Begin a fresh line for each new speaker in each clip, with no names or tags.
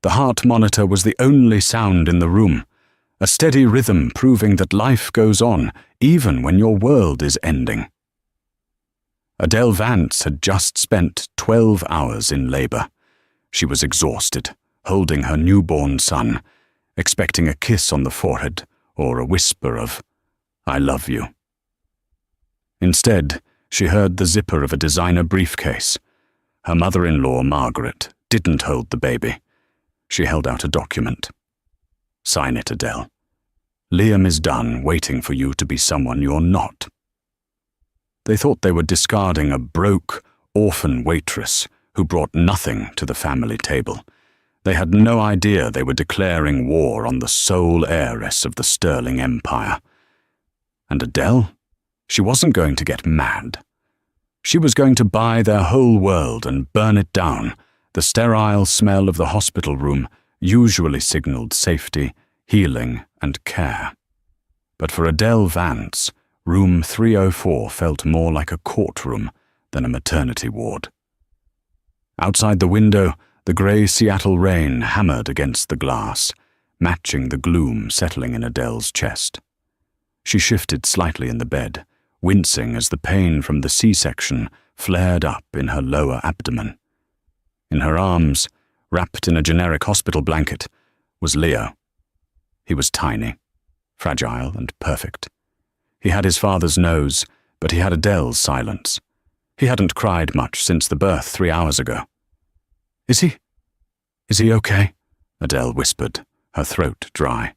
The heart monitor was the only sound in the room, a steady rhythm proving that life goes on even when your world is ending. Adele Vance had just spent 12 hours in labor. She was exhausted, holding her newborn son, expecting a kiss on the forehead or a whisper of, "I love you." Instead, she heard the zipper of a designer briefcase. Her mother-in-law, Margaret, didn't hold the baby. She held out a document. "Sign it, Adele. Liam is done waiting for you to be someone you're not." They thought they were discarding a broke, orphan waitress who brought nothing to the family table. They had no idea they were declaring war on the sole heiress of the Sterling Empire. And Adele? She wasn't going to get mad. She was going to buy their whole world and burn it down. The sterile smell of the hospital room usually signaled safety, healing, and care. But for Adele Vance, room 304 felt more like a courtroom than a maternity ward. Outside the window, the grey Seattle rain hammered against the glass, matching the gloom settling in Adele's chest. She shifted slightly in the bed, wincing as the pain from the C-section flared up in her lower abdomen. In her arms, wrapped in a generic hospital blanket, was Leo. He was tiny, fragile and perfect. He had his father's nose, but he had Adele's silence. He hadn't cried much since the birth 3 hours ago. Is he okay?" Adele whispered, her throat dry.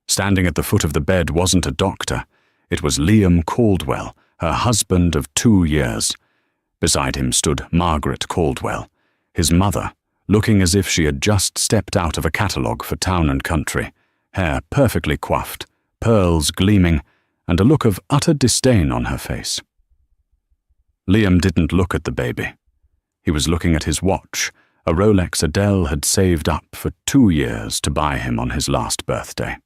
Standing at the foot of the bed wasn't a doctor. It was Liam Caldwell, her husband of 2 years. Beside him stood Margaret Caldwell, his mother, looking as if she had just stepped out of a catalogue for Town and Country, hair perfectly coiffed, pearls gleaming, and a look of utter disdain on her face. Liam didn't look at the baby. He was looking at his watch, a Rolex Adele had saved up for 2 years to buy him on his last birthday.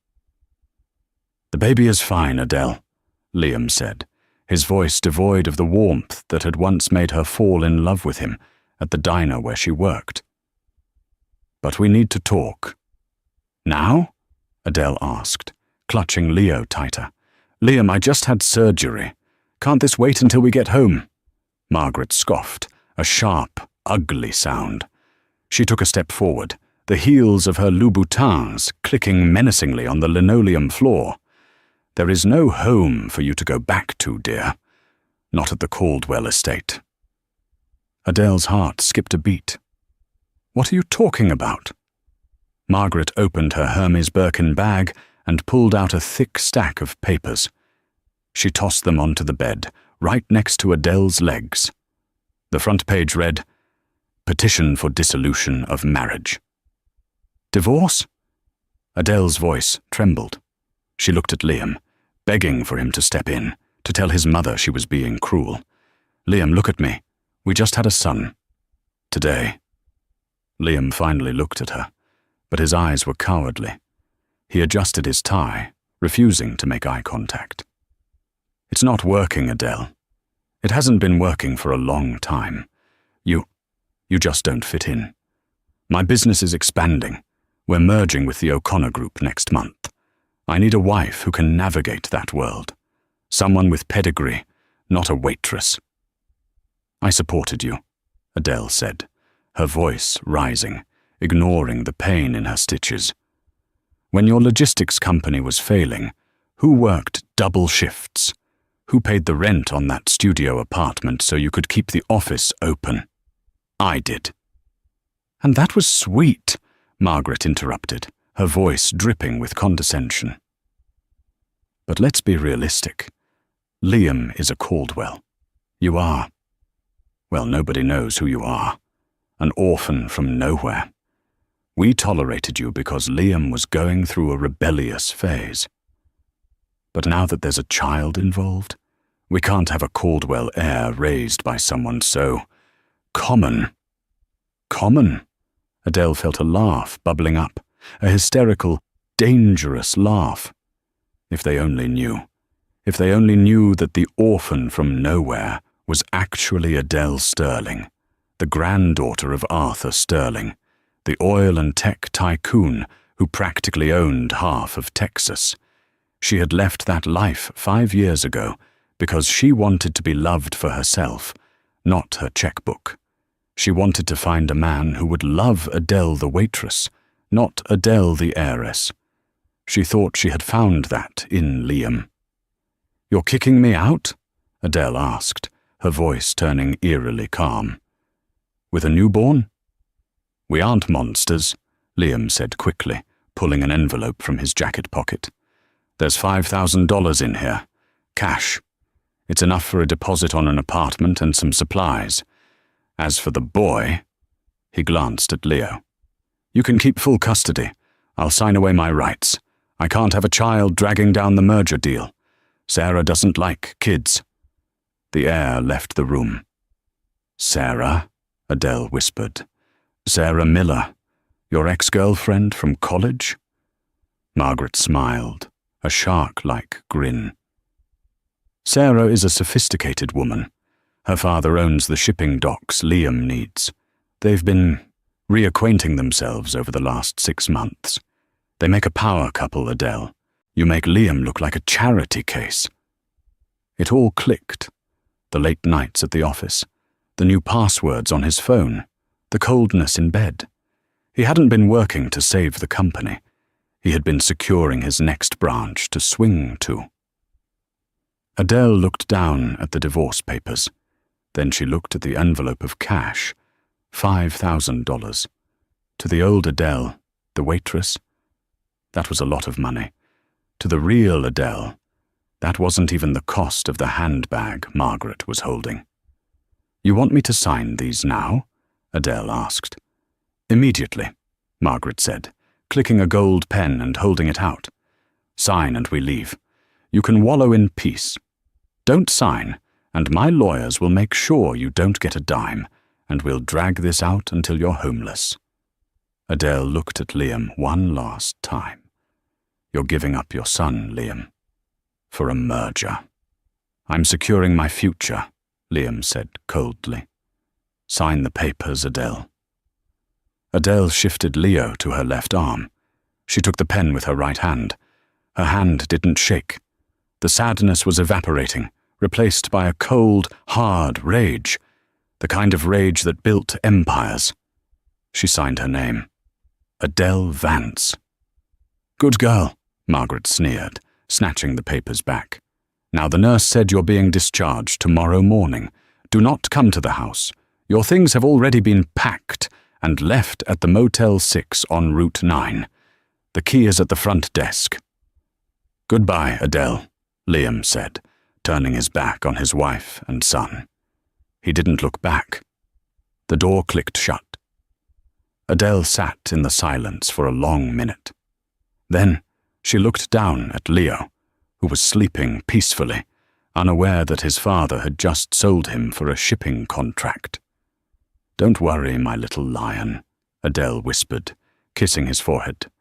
"The baby is fine, Adele," Liam said, his voice devoid of the warmth that had once made her fall in love with him at the diner where she worked. "But we need to talk." "Now?" Adele asked, clutching Leo tighter. "Liam, I just had surgery. Can't this wait until we get home?" Margaret scoffed, a sharp, ugly sound. She took a step forward, the heels of her Louboutins clicking menacingly on the linoleum floor. "There is no home for you to go back to, dear. Not at the Caldwell estate." Adele's heart skipped a beat. "What are you talking about?" Margaret opened her Hermes Birkin bag and pulled out a thick stack of papers. She tossed them onto the bed, right next to Adele's legs. The front page read, "Petition for dissolution of marriage." "Divorce?" Adele's voice trembled. She looked at Liam, begging for him to step in, to tell his mother she was being cruel. "Liam, look at me. We just had a son. Today." Liam finally looked at her, but his eyes were cowardly. He adjusted his tie, refusing to make eye contact. "It's not working, Adele. It hasn't been working for a long time. You just don't fit in. My business is expanding. We're merging with the O'Connor Group next month. I need a wife who can navigate that world. Someone with pedigree, not a waitress." "I supported you," Adele said, her voice rising, ignoring the pain in her stitches. "When your logistics company was failing, who worked double shifts? Who paid the rent on that studio apartment so you could keep the office open? I did." "And that was sweet," Margaret interrupted, her voice dripping with condescension. "But let's be realistic. Liam is a Caldwell. You are. Well, nobody knows who you are. An orphan from nowhere. We tolerated you because Liam was going through a rebellious phase. But now that there's a child involved, we can't have a Caldwell heir raised by someone so common." "Common?" Adele felt a laugh bubbling up, a hysterical, dangerous laugh. If they only knew. If they only knew that the orphan from nowhere was actually Adele Sterling, the granddaughter of Arthur Sterling, the oil and tech tycoon who practically owned half of Texas. She had left that life 5 years ago because she wanted to be loved for herself, not her checkbook. She wanted to find a man who would love Adele the waitress, not Adele the heiress. She thought she had found that in Liam. "You're kicking me out?" Adele asked, her voice turning eerily calm. "With a newborn?" "We aren't monsters," Liam said quickly, pulling an envelope from his jacket pocket. "There's $5,000 in here. Cash. It's enough for a deposit on an apartment and some supplies. As for the boy," he glanced at Leo, "you can keep full custody. I'll sign away my rights. I can't have a child dragging down the merger deal. Sarah doesn't like kids." The heir left the room. "Sarah?" Adele whispered. "Sarah Miller, your ex-girlfriend from college?" Margaret smiled, a shark-like grin. "Sarah is a sophisticated woman. Her father owns the shipping docks Liam needs. They've been reacquainting themselves over the last 6 months. They make a power couple, Adele. You make Liam look like a charity case." It all clicked. The late nights at the office, the new passwords on his phone, the coldness in bed. He hadn't been working to save the company. He had been securing his next branch to swing to. Adele looked down at the divorce papers. Then she looked at the envelope of cash, $5,000. To the old Adele, the waitress, that was a lot of money. To the real Adele, that wasn't even the cost of the handbag Margaret was holding. "You want me to sign these now?" Adele asked. "Immediately," Margaret said, clicking a gold pen and holding it out. "Sign and we leave. You can wallow in peace. Don't sign, and my lawyers will make sure you don't get a dime, and we'll drag this out until you're homeless." Adele looked at Liam one last time. "You're giving up your son, Liam, for a merger." "I'm securing my future," Liam said coldly. "Sign the papers, Adele." Adele shifted Leo to her left arm. She took the pen with her right hand. Her hand didn't shake. The sadness was evaporating, replaced by a cold, hard rage, the kind of rage that built empires. She signed her name. Adele Vance. "Good girl," Margaret sneered, snatching the papers back. "Now the nurse said you're being discharged tomorrow morning. Do not come to the house. Your things have already been packed and left at the Motel 6 on Route 9. The key is at the front desk." "Goodbye, Adele," Liam said, turning his back on his wife and son. He didn't look back. The door clicked shut. Adele sat in the silence for a long minute. Then she looked down at Leo, who was sleeping peacefully, unaware that his father had just sold him for a shipping contract. "Don't worry, my little lion," Adele whispered, kissing his forehead.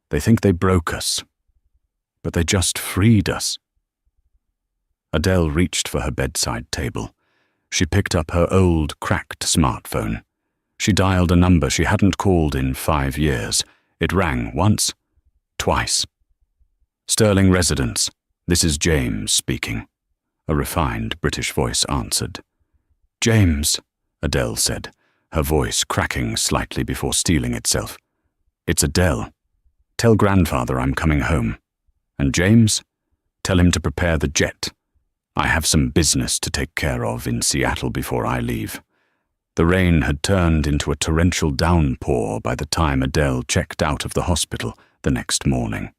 "They think they broke us, but they just freed us." Adele reached for her bedside table. She picked up her old, cracked smartphone. She dialed a number she hadn't called in 5 years. It rang once, twice. "Sterling Residence, this is James speaking," a refined British voice answered. "James," Adele said, her voice cracking slightly before steeling itself. "It's Adele. Tell grandfather I'm coming home. And James, tell him to prepare the jet. I have some business to take care of in Seattle before I leave." The rain had turned into a torrential downpour by the time Adele checked out of the hospital the next morning.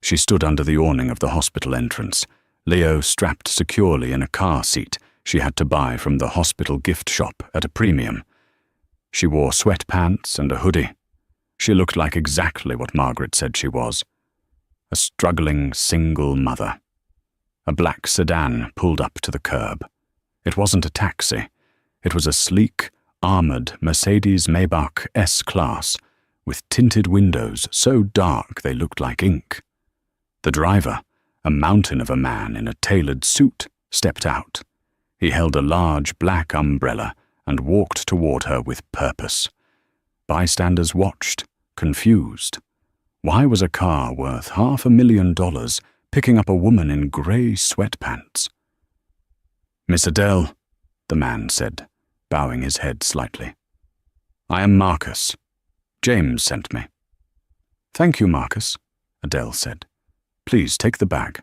She stood under the awning of the hospital entrance, Leo strapped securely in a car seat she had to buy from the hospital gift shop at a premium. She wore sweatpants and a hoodie. She looked like exactly what Margaret said she was. A struggling single mother. A black sedan pulled up to the curb. It wasn't a taxi. It was a sleek, armored Mercedes-Maybach S-Class with tinted windows so dark they looked like ink. The driver, a mountain of a man in a tailored suit, stepped out. He held a large black umbrella and walked toward her with purpose. Bystanders watched, confused. Why was a car worth $500,000 picking up a woman in grey sweatpants? "Miss Adele," the man said, bowing his head slightly. "I am Marcus. James sent me." "Thank you, Marcus," Adele said. "Please take the bag."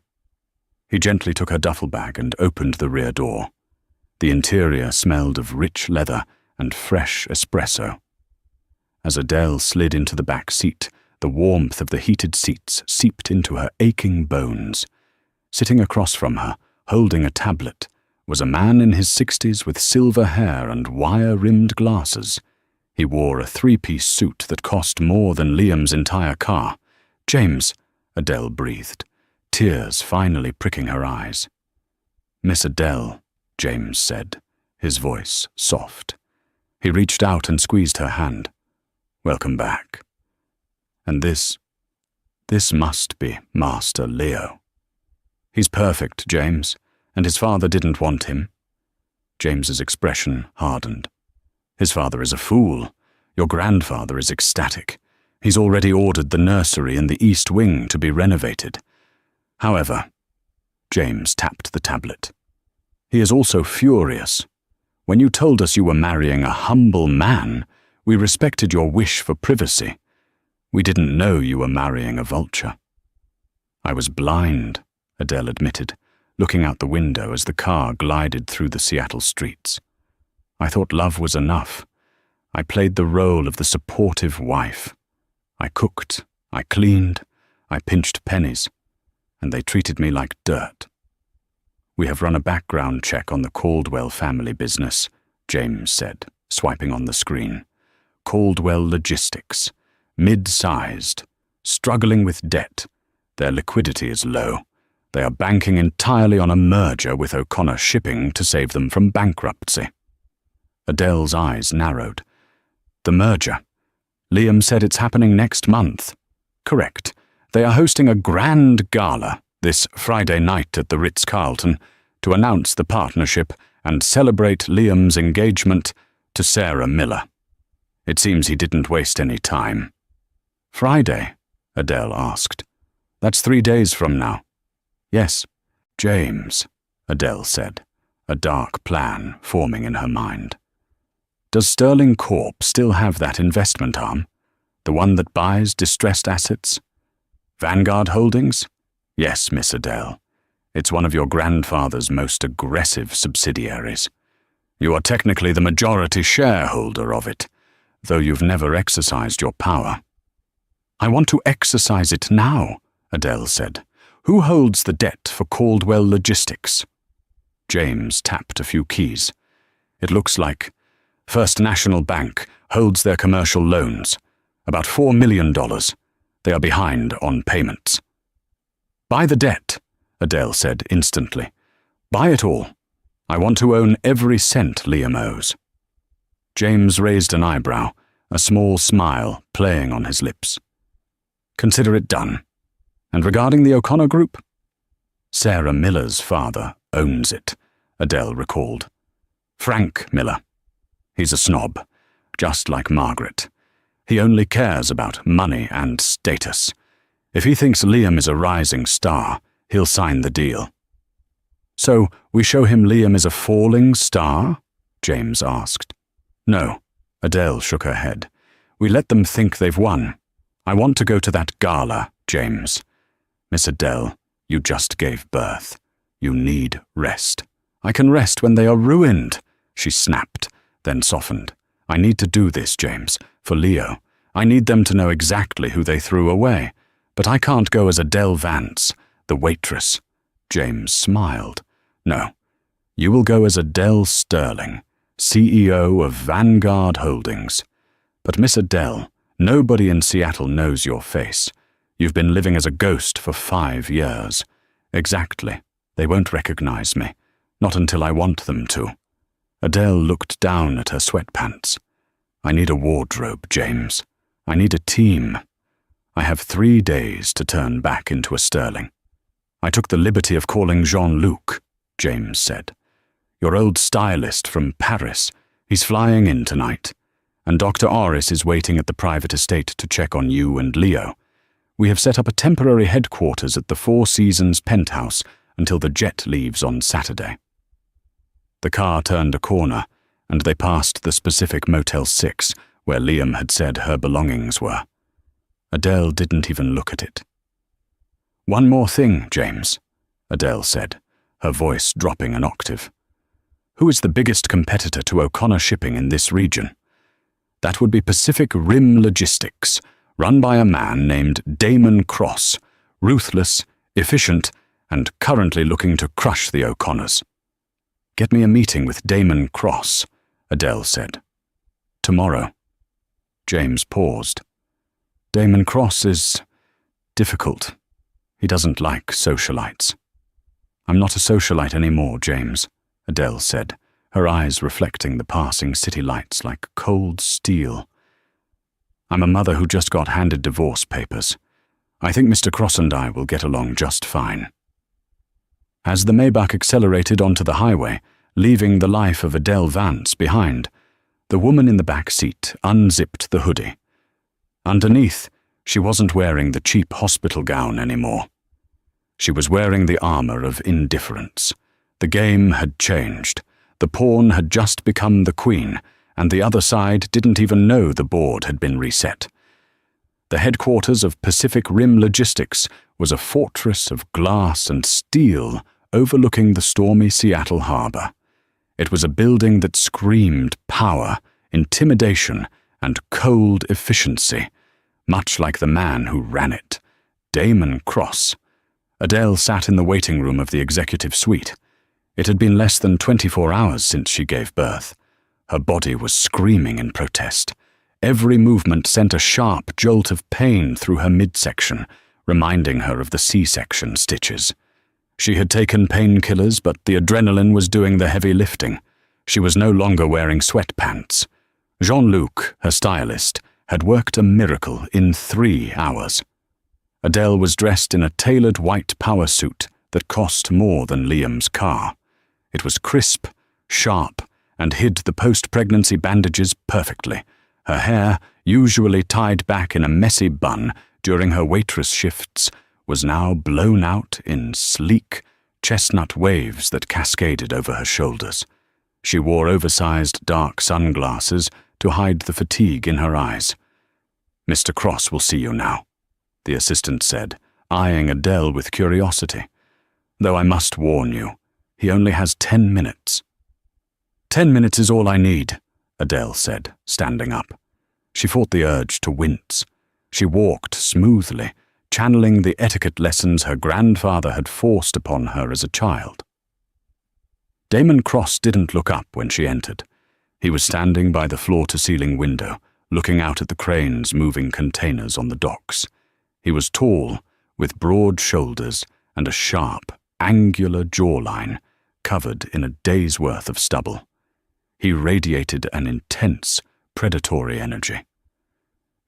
He gently took her duffel bag and opened the rear door. The interior smelled of rich leather and fresh espresso. As Adele slid into the back seat, the warmth of the heated seats seeped into her aching bones. Sitting across from her, holding a tablet, was a man in his 60s with silver hair and wire-rimmed glasses. He wore a three-piece suit that cost more than Liam's entire car. "James," Adele breathed, tears finally pricking her eyes. "Miss Adele," James said, his voice soft. He reached out and squeezed her hand. "Welcome back." "And this must be Master Leo." "He's perfect, James, and his father didn't want him." James's expression hardened. "His father is a fool. Your grandfather is ecstatic. He's already ordered the nursery in the East Wing to be renovated. However," James tapped the tablet, "he is also furious. When you told us you were marrying a humble man, we respected your wish for privacy. We didn't know you were marrying a vulture." "I was blind," Adele admitted, looking out the window as the car glided through the Seattle streets. "I thought love was enough. I played the role of the supportive wife. I cooked, I cleaned, I pinched pennies, and they treated me like dirt." "We have run a background check on the Caldwell family business," James said, swiping on the screen. "Caldwell Logistics. Mid-sized. Struggling with debt. Their liquidity is low. They are banking entirely on a merger with O'Connor Shipping to save them from bankruptcy." Adele's eyes narrowed. "The merger? Liam said it's happening next month." "Correct. They are hosting a grand gala this Friday night at the Ritz-Carlton to announce the partnership and celebrate Liam's engagement to Sarah Miller. It seems he didn't waste any time." "Friday?" Adele asked. "That's 3 days from now." "Yes." "James," Adele said, a dark plan forming in her mind. "Does Sterling Corp still have that investment arm? The one that buys distressed assets?" "Vanguard Holdings?" "Yes, Miss Adele. It's one of your grandfather's most aggressive subsidiaries. You are technically the majority shareholder of it, though you've never exercised your power." "I want to exercise it now," Adele said. "Who holds the debt for Caldwell Logistics?" James tapped a few keys. "It looks like First National Bank holds their commercial loans, about $4 million. They are behind on payments." "Buy the debt," Adele said instantly. "Buy it all. I want to own every cent Liam owes." James raised an eyebrow, a small smile playing on his lips. "Consider it done. And regarding the O'Connor Group?" "Sarah Miller's father owns it," Adele recalled. "Frank Miller. He's a snob, just like Margaret. He only cares about money and status. If he thinks Liam is a rising star, he'll sign the deal." "So we show him Liam is a falling star?" James asked. "No," Adele shook her head. "We let them think they've won. I want to go to that gala, James. Miss Adele, you just gave birth. You need rest." "I can rest when they are ruined," she snapped, then softened. "I need to do this, James, for Leo. I need them to know exactly who they threw away. But I can't go as Adele Vance, the waitress." James smiled. "No, you will go as Adele Sterling, CEO of Vanguard Holdings. But Miss Adele, nobody in Seattle knows your face. You've been living as a ghost for 5 years. Exactly. They won't recognize me. Not until I want them to." Adele looked down at her sweatpants. "I need a wardrobe, James. I need a team. I have 3 days to turn back into a Sterling." "I took the liberty of calling Jean-Luc," James said. "Your old stylist from Paris. He's flying in tonight. and Dr. Orris is waiting at the private estate to check on you and Leo. We have set up a temporary headquarters at the Four Seasons penthouse until the jet leaves on Saturday." The car turned a corner, and they passed the specific Motel 6, where Liam had said her belongings were. Adele didn't even look at it. "One more thing, James," Adele said, her voice dropping an octave. "Who is the biggest competitor to O'Connor Shipping in this region?" "That would be Pacific Rim Logistics, run by a man named Damon Cross, ruthless, efficient, and currently looking to crush the O'Connors." "Get me a meeting with Damon Cross," Adele said. "Tomorrow." James paused. "Damon Cross is difficult. He doesn't like socialites." "I'm not a socialite anymore, James," Adele said, her eyes reflecting the passing city lights like cold steel. "I'm a mother who just got handed divorce papers. I think Mr. Cross and I will get along just fine." As the Maybach accelerated onto the highway, leaving the life of Adele Vance behind, the woman in the back seat unzipped the hoodie. Underneath, she wasn't wearing the cheap hospital gown anymore. She was wearing the armor of indifference. The game had changed. The pawn had just become the queen, and the other side didn't even know the board had been reset. The headquarters of Pacific Rim Logistics was a fortress of glass and steel overlooking the stormy Seattle harbor. It was a building that screamed power, intimidation, and cold efficiency, much like the man who ran it, Damon Cross. Adele sat in the waiting room of the executive suite. It had been less than 24 hours since she gave birth. Her body was screaming in protest. Every movement sent a sharp jolt of pain through her midsection, reminding her of the C-section stitches. She had taken painkillers, but the adrenaline was doing the heavy lifting. She was no longer wearing sweatpants. Jean-Luc, her stylist, had worked a miracle in 3 hours. Adele was dressed in a tailored white power suit that cost more than Liam's car. It was crisp, sharp, and hid the post-pregnancy bandages perfectly. Her hair, usually tied back in a messy bun during her waitress shifts, was now blown out in sleek, chestnut waves that cascaded over her shoulders. She wore oversized dark sunglasses to hide the fatigue in her eyes. "Mr. Cross will see you now," the assistant said, eyeing Adele with curiosity. "Though I must warn you, he only has 10 minutes. 10 minutes is all I need," Adele said, standing up. She fought the urge to wince. She walked smoothly, channeling the etiquette lessons her grandfather had forced upon her as a child. Damon Cross didn't look up when she entered. He was standing by the floor-to-ceiling window, looking out at the cranes moving containers on the docks. He was tall, with broad shoulders and a sharp, angular jawline covered in a day's worth of stubble. He radiated an intense, predatory energy.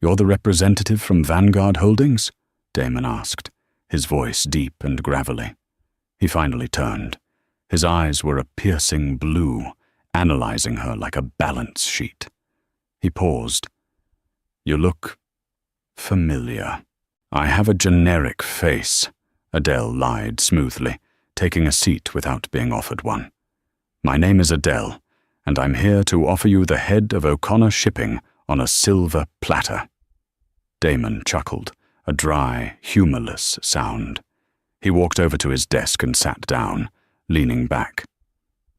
"You're the representative from Vanguard Holdings?" Damon asked, his voice deep and gravelly. He finally turned. His eyes were a piercing blue, analyzing her like a balance sheet. He paused. "You look familiar." "I have a generic face," Adele lied smoothly, taking a seat without being offered one. "My name is Adele, and I'm here to offer you the head of O'Connor Shipping on a silver platter." Damon chuckled, a dry, humorless sound. He walked over to his desk and sat down, leaning back.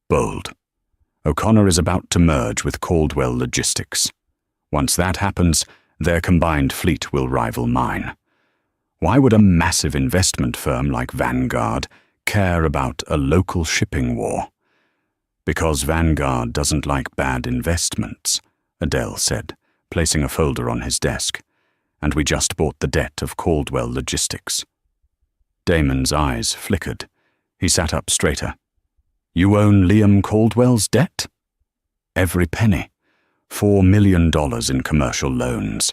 "Bold. O'Connor is about to merge with Caldwell Logistics. Once that happens, their combined fleet will rival mine. Why would a massive investment firm like Vanguard care about a local shipping war?" "Because Vanguard doesn't like bad investments," Adele said, placing a folder on his desk. "And we just bought the debt of Caldwell Logistics." Damon's eyes flickered. He sat up straighter. "You own Liam Caldwell's debt?" "Every penny. $4 million in commercial loans.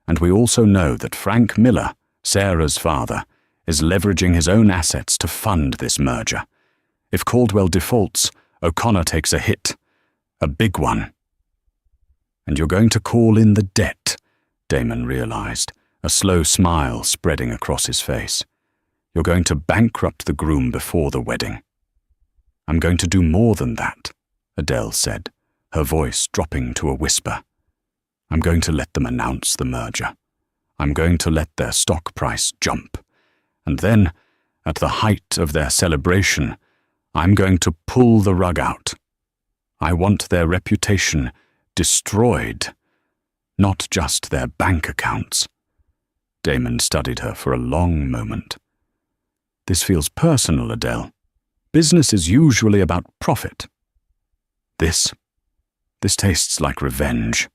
And we also know that Frank Miller, Sarah's father, is leveraging his own assets to fund this merger. If Caldwell defaults, O'Connor takes a hit. A big one." And you're going to call in the debt, Damon realized, a slow smile spreading across his face. You're going to bankrupt the groom before the wedding. I'm going to do more than that, Adele said, her voice dropping to a whisper. I'm going to let them announce the merger. I'm going to let their stock price jump. And then, at the height of their celebration, I'm going to pull the rug out. I want their reputation destroyed, not just their bank accounts. Damon studied her for a long moment. This feels personal, Adele. Business is usually about profit. This tastes like revenge.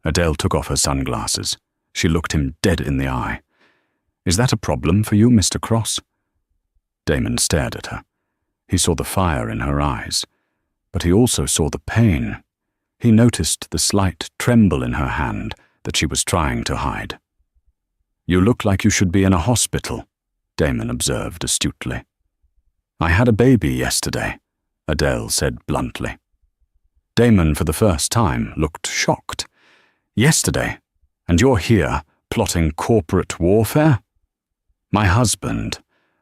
Adele took off her sunglasses. She looked him dead in the eye. Is that a problem for you, Mr. Cross? Damon stared at her. He saw the fire in her eyes, but he also saw the pain. He noticed the slight tremble in her hand that she was trying to hide. You look like you should be in a hospital, Damon observed astutely. I had a baby yesterday, Adele said bluntly. Damon, for the first time, looked shocked. Yesterday? And you're here, plotting corporate warfare? My husband,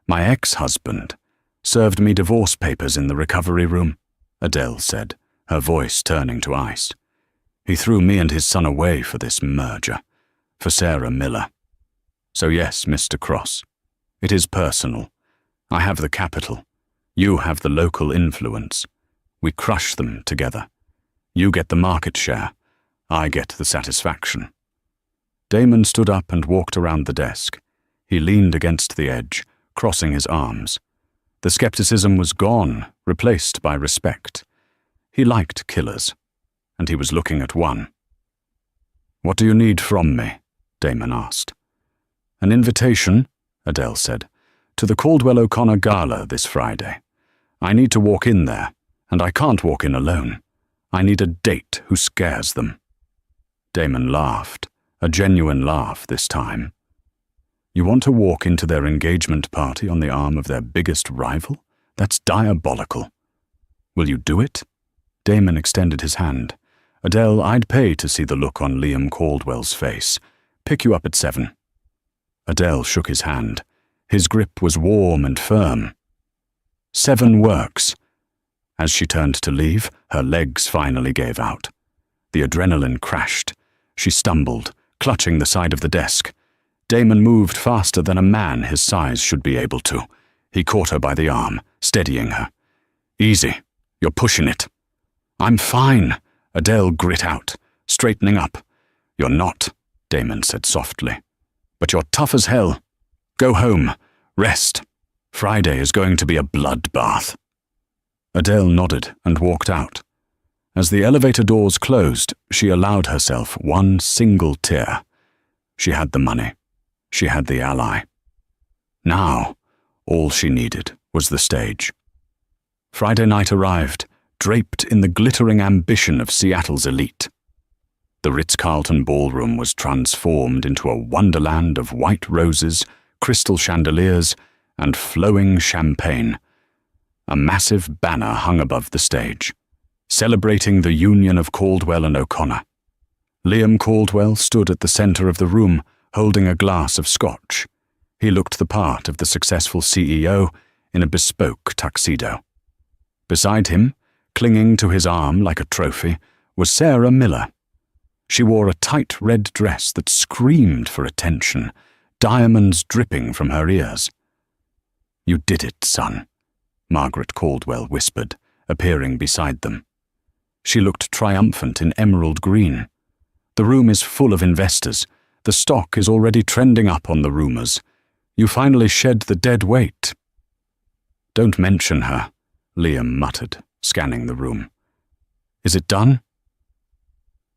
my ex-husband, served me divorce papers in the recovery room, Adele said, her voice turning to ice. He threw me and his son away for this merger, for Sarah Miller. So yes, Mr. Cross, it is personal. I have the capital. You have the local influence. We crush them together. You get the market share. I get the satisfaction. Damon stood up and walked around the desk. He leaned against the edge, crossing his arms. The skepticism was gone, replaced by respect. He liked killers, and he was looking at one. What do you need from me? Damon asked. An invitation, Adele said, to the Caldwell O'Connor Gala this Friday. I need to walk in there, and I can't walk in alone. I need a date who scares them. Damon laughed, a genuine laugh this time. You want to walk into their engagement party on the arm of their biggest rival? That's diabolical. Will you do it? Damon extended his hand. Adele, I'd pay to see the look on Liam Caldwell's face. Pick you up at 7. Adele shook his hand. His grip was warm and firm. 7 works. As she turned to leave, her legs finally gave out. The adrenaline crashed. She stumbled, clutching the side of the desk. Damon moved faster than a man his size should be able to. He caught her by the arm, steadying her. Easy. You're pushing it. I'm fine, Adele grit out, straightening up. You're not, Damon said softly. But you're tough as hell. Go home. Rest. Friday is going to be a bloodbath. Adele nodded and walked out. As the elevator doors closed, she allowed herself one single tear. She had the money. She had the ally. Now, all she needed was the stage. Friday night arrived, draped in the glittering ambition of Seattle's elite. The Ritz-Carlton ballroom was transformed into a wonderland of white roses, crystal chandeliers, and flowing champagne. A massive banner hung above the stage, celebrating the union of Caldwell and O'Connor. Liam Caldwell stood at the center of the room, holding a glass of scotch. He looked the part of the successful CEO in a bespoke tuxedo. Beside him, clinging to his arm like a trophy, was Sarah Miller. She wore a tight red dress that screamed for attention, diamonds dripping from her ears. You did it, son, Margaret Caldwell whispered, appearing beside them. She looked triumphant in emerald green. The room is full of investors. The stock is already trending up on the rumors. You finally shed the dead weight. Don't mention her, Liam muttered, scanning the room. Is it done?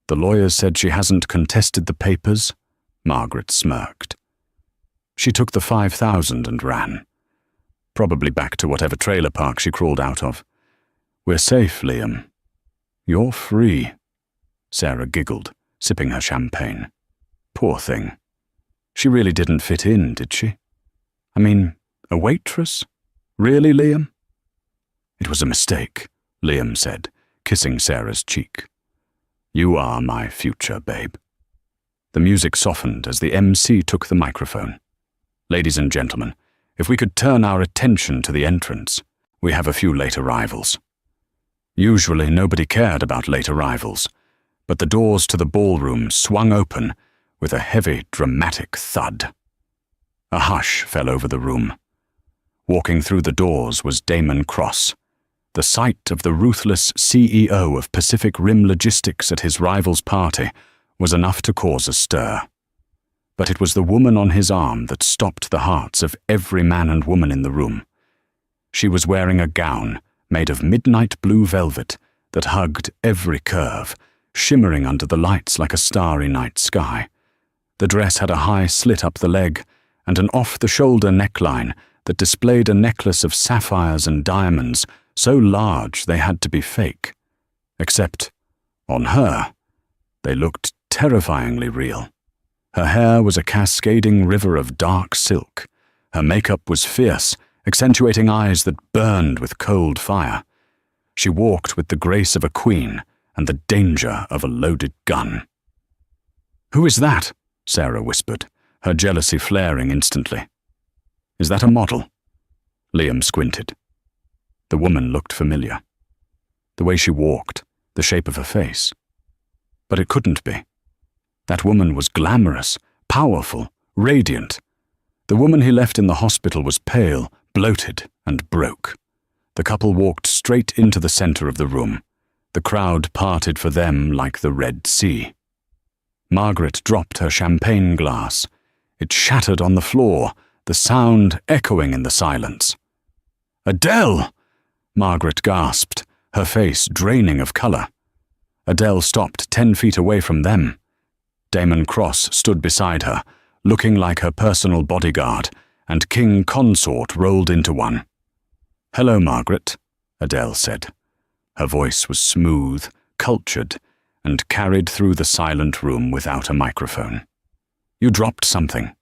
The lawyers said she hasn't contested the papers, Margaret smirked. She took the 5,000 and ran. Probably back to whatever trailer park she crawled out of. We're safe, Liam. You're free, Sarah giggled, sipping her champagne. Poor thing. She really didn't fit in, did she? I mean, a waitress? Really, Liam? It was a mistake, Liam said, kissing Sarah's cheek. You are my future, babe. The music softened as the MC took the microphone. Ladies and gentlemen, if we could turn our attention to the entrance, we have a few late arrivals. Usually nobody cared about late arrivals, but the doors to the ballroom swung open with a heavy, dramatic thud. A hush fell over the room. Walking through the doors was Damon Cross. The sight of the ruthless CEO of Pacific Rim Logistics at his rival's party was enough to cause a stir. But it was the woman on his arm that stopped the hearts of every man and woman in the room. She was wearing a gown made of midnight blue velvet that hugged every curve, shimmering under the lights like a starry night sky. The dress had a high slit up the leg and an off-the-shoulder neckline that displayed a necklace of sapphires and diamonds so large they had to be fake. Except, on her, they looked terrifyingly real. Her hair was a cascading river of dark silk. Her makeup was fierce, accentuating eyes that burned with cold fire. She walked with the grace of a queen and the danger of a loaded gun. "Who is that?" Sarah whispered, her jealousy flaring instantly. "Is that a model?" Liam squinted. The woman looked familiar. The way she walked, the shape of her face. But it couldn't be. That woman was glamorous, powerful, radiant. The woman he left in the hospital was pale, bloated, and broke. The couple walked straight into the center of the room. The crowd parted for them like the Red Sea. Margaret dropped her champagne glass. It shattered on the floor, the sound echoing in the silence. "Adele!" Margaret gasped, her face draining of color. Adele stopped 10 feet away from them. Damon Cross stood beside her, looking like her personal bodyguard, and King Consort rolled into one. "Hello, Margaret," Adele said. Her voice was smooth, cultured, and carried through the silent room without a microphone. "You dropped something."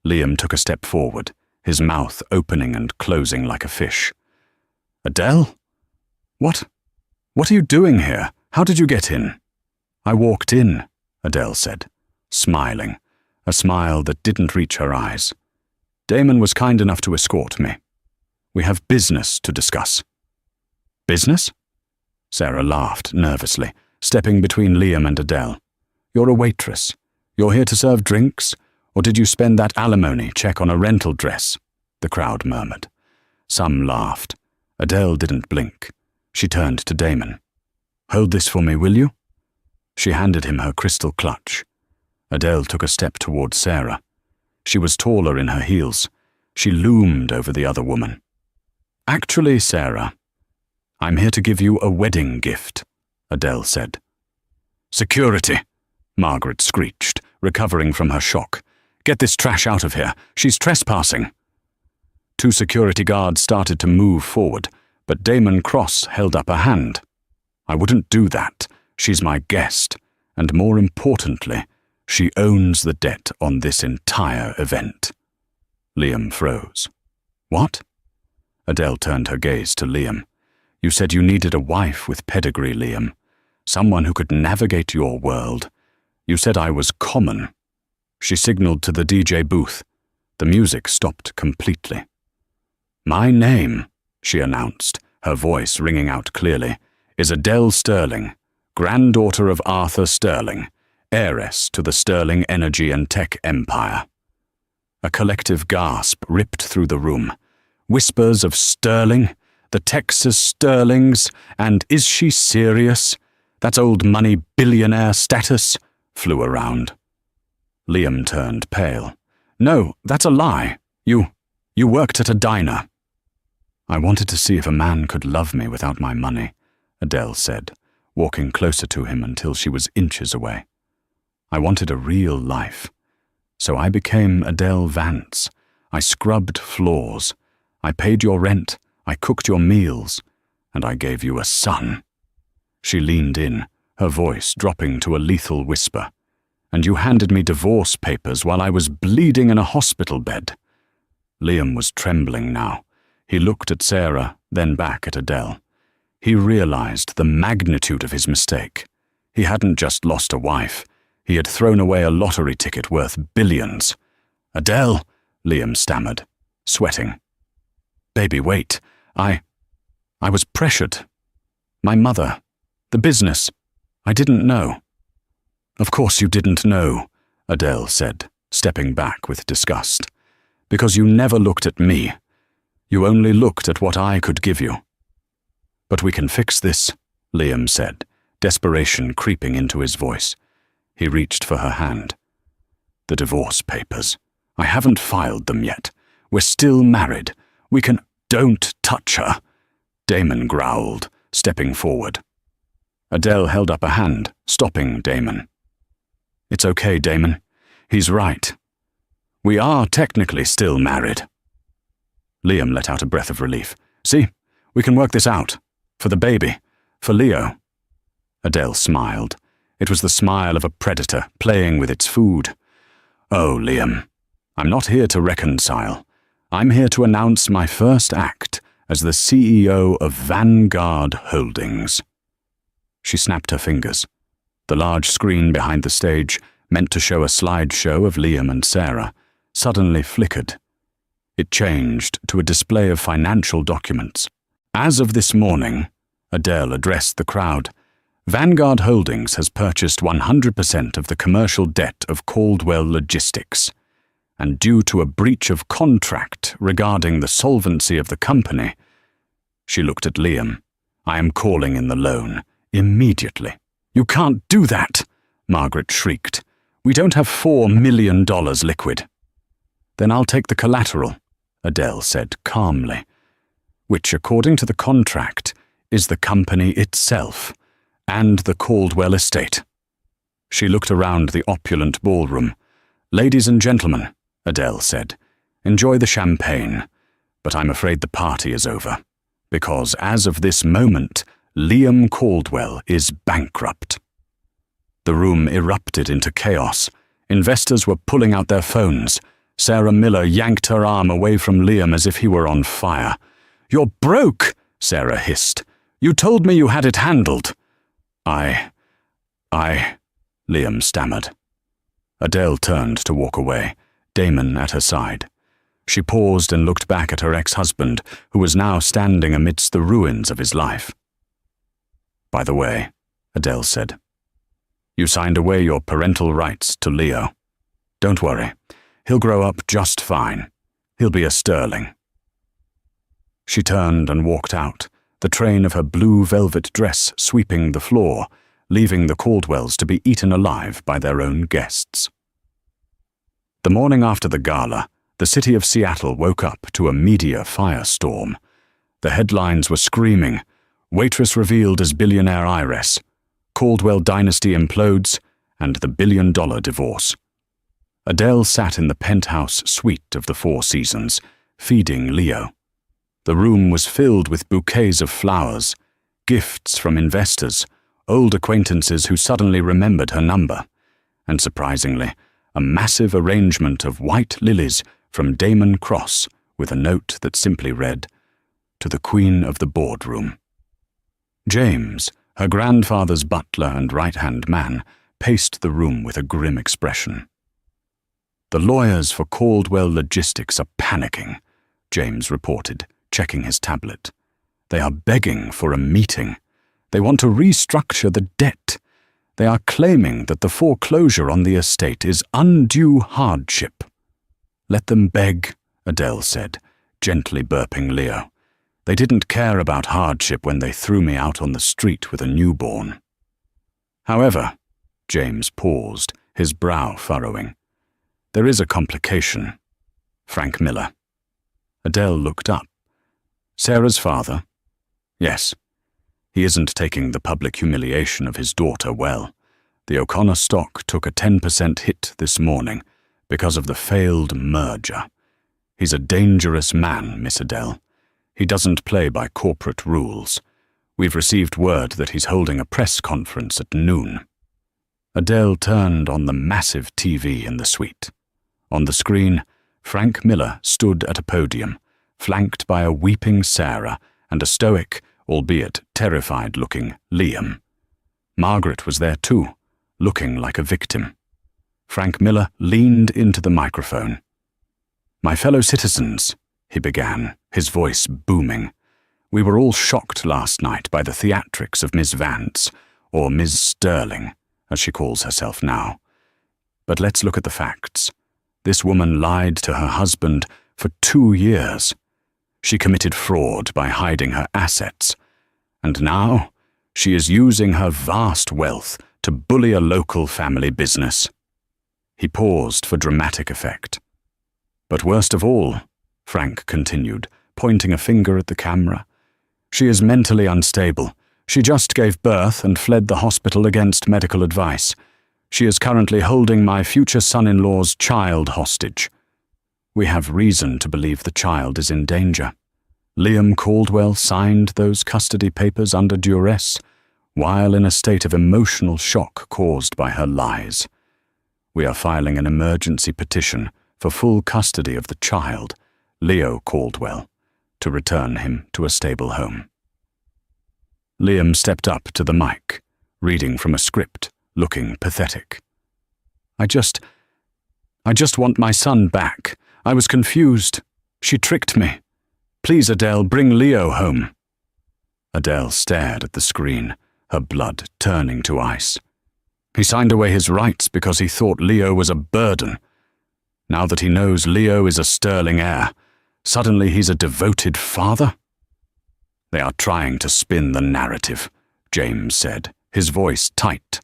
Liam took a step forward, his mouth opening and closing like a fish. "Adele? What are you doing here? How did you get in?" "I walked in," Adele said, smiling, a smile that didn't reach her eyes. "Damon was kind enough to escort me. We have business to discuss." "Business?" Sarah laughed nervously, stepping between Liam and Adele. "You're a waitress. You're here to serve drinks? Or did you spend that alimony check on a rental dress?" The crowd murmured. Some laughed. Adele didn't blink. She turned to Damon. "Hold this for me, will you?" She handed him her crystal clutch. Adele took a step toward Sarah. She was taller in her heels. She loomed over the other woman. "Actually, Sarah, I'm here to give you a wedding gift," Adele said. "Security," Margaret screeched, recovering from her shock. "Get this trash out of here. She's trespassing." 2 security guards started to move forward, but Damon Cross held up a hand. "I wouldn't do that. She's my guest, and more importantly, she owns the debt on this entire event." Liam froze. "What?" Adele turned her gaze to Liam. "You said you needed a wife with pedigree, Liam. Someone who could navigate your world. You said I was common." She signaled to the DJ booth. The music stopped completely. "My name," she announced, her voice ringing out clearly, "is Adele Sterling, granddaughter of Arthur Sterling, heiress to the Sterling Energy and Tech Empire." A collective gasp ripped through the room. Whispers of Sterling, the Texas Sterlings, and "Is she serious? That's old money billionaire status," flew around. Liam turned pale. "No, that's a lie. You worked at a diner." "I wanted to see if a man could love me without my money," Adele said, walking closer to him until she was inches away. "I wanted a real life. So I became Adele Vance. I scrubbed floors. I paid your rent. I cooked your meals. And I gave you a son." She leaned in, her voice dropping to a lethal whisper. "And you handed me divorce papers while I was bleeding in a hospital bed." Liam was trembling now. He looked at Sarah, then back at Adele. He realized the magnitude of his mistake. He hadn't just lost a wife. He had thrown away a lottery ticket worth billions. "Adele," Liam stammered, sweating. "Baby, wait. I was pressured. My mother. The business. I didn't know." "Of course you didn't know," Adele said, stepping back with disgust. "Because you never looked at me. You only looked at what I could give you." "But we can fix this," Liam said, desperation creeping into his voice. He reached for her hand. "The divorce papers. I haven't filed them yet. We're still married. We can—" "Don't touch her," Damon growled, stepping forward. Adele held up a hand, stopping Damon. "It's okay, Damon. He's right. We are technically still married." Liam let out a breath of relief. "See, we can work this out. For the baby. For Leo." Adele smiled. It was the smile of a predator playing with its food. "Oh, Liam, I'm not here to reconcile. I'm here to announce my first act as the CEO of Vanguard Holdings." She snapped her fingers. The large screen behind the stage, meant to show a slideshow of Liam and Sarah, suddenly flickered. It changed to a display of financial documents. "As of this morning," Adele addressed the crowd, "Vanguard Holdings has purchased 100% of the commercial debt of Caldwell Logistics, and due to a breach of contract regarding the solvency of the company," she looked at Liam, "I am calling in the loan, immediately." "You can't do that," Margaret shrieked. "We don't have $4 million liquid." "Then I'll take the collateral," Adele said calmly, "which, according to the contract, is the company itself and the Caldwell estate." She looked around the opulent ballroom. "Ladies and gentlemen," Adele said, "enjoy the champagne, but I'm afraid the party is over, because as of this moment, Liam Caldwell is bankrupt." The room erupted into chaos. Investors were pulling out their phones. Sarah Miller yanked her arm away from Liam as if he were on fire. "You're broke," Sarah hissed. "You told me you had it handled." I, Liam stammered. Adele turned to walk away, Damon at her side. She paused and looked back at her ex-husband, who was now standing amidst the ruins of his life. "By the way," Adele said, "you signed away your parental rights to Leo. Don't worry, he'll grow up just fine. He'll be a sterling." She turned and walked out, the train of her blue velvet dress sweeping the floor, leaving the Caldwells to be eaten alive by their own guests. The morning after the gala, the city of Seattle woke up to a media firestorm. The headlines were screaming, "Waitress revealed as billionaire heiress," "Caldwell dynasty implodes," and the billion-dollar divorce. Adele sat in the penthouse suite of the Four Seasons, feeding Leo. The room was filled with bouquets of flowers, gifts from investors, old acquaintances who suddenly remembered her number, and surprisingly, a massive arrangement of white lilies from Damon Cross with a note that simply read, "To the Queen of the Boardroom." James, her grandfather's butler and right-hand man, paced the room with a grim expression. "The lawyers for Caldwell Logistics are panicking," James reported, checking his tablet. "They are begging for a meeting. They want to restructure the debt. They are claiming that the foreclosure on the estate is undue hardship." "Let them beg," Adele said, gently burping Leo. "They didn't care about hardship when they threw me out on the street with a newborn." "However," James paused, his brow furrowing, "there is a complication. Frank Miller." Adele looked up. "Sarah's father?" "Yes. He isn't taking the public humiliation of his daughter well. The O'Connor stock took a 10% hit this morning because of the failed merger. He's a dangerous man, Miss Adele. He doesn't play by corporate rules. We've received word that he's holding a press conference at noon." Adele turned on the massive TV in the suite. On the screen, Frank Miller stood at a podium, flanked by a weeping Sarah and a stoic, albeit terrified-looking Liam. Margaret was there too, looking like a victim. Frank Miller leaned into the microphone. "My fellow citizens," he began, his voice booming. "We were all shocked last night by the theatrics of Miss Vance, or Ms. Sterling, as she calls herself now. But let's look at the facts. This woman lied to her husband for 2 years. She committed fraud by hiding her assets. And now she is using her vast wealth to bully a local family business." He paused for dramatic effect. "But worst of all," Frank continued, pointing a finger at the camera, "she is mentally unstable. She just gave birth and fled the hospital against medical advice. She is currently holding my future son-in-law's child hostage. We have reason to believe the child is in danger. Liam Caldwell signed those custody papers under duress, while in a state of emotional shock caused by her lies. We are filing an emergency petition for full custody of the child, Leo Caldwell, to return him to a stable home." Liam stepped up to the mic, reading from a script, looking pathetic. I just want my son back. I was confused. She tricked me. Please, Adele, bring Leo home." Adele stared at the screen, her blood turning to ice. "He signed away his rights because he thought Leo was a burden. Now that he knows Leo is a sterling heir, suddenly he's a devoted father?" "They are trying to spin the narrative," James said, his voice tight.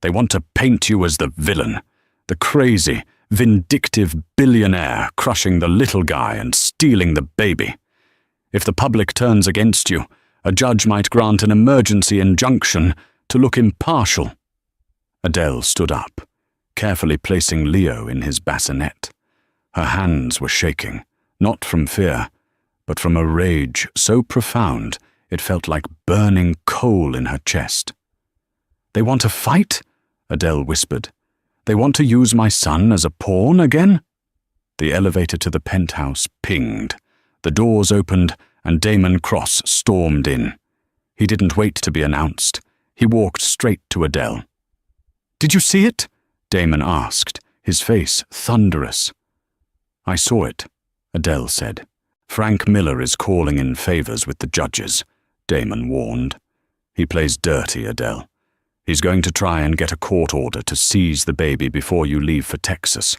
"They want to paint you as the villain, the crazy, vindictive billionaire crushing the little guy and stealing the baby. If the public turns against you, a judge might grant an emergency injunction to look impartial." Adele stood up, carefully placing Leo in his bassinet. Her hands were shaking, not from fear, but from a rage so profound it felt like burning coal in her chest. "They want to fight?" Adele whispered. "They want to use my son as a pawn again?" The elevator to the penthouse pinged. The doors opened, and Damon Cross stormed in. He didn't wait to be announced. He walked straight to Adele. "Did you see it?" Damon asked, his face thunderous. "I saw it," Adele said. "Frank Miller is calling in favors with the judges," Damon warned. "He plays dirty, Adele. He's going to try and get a court order to seize the baby before you leave for Texas.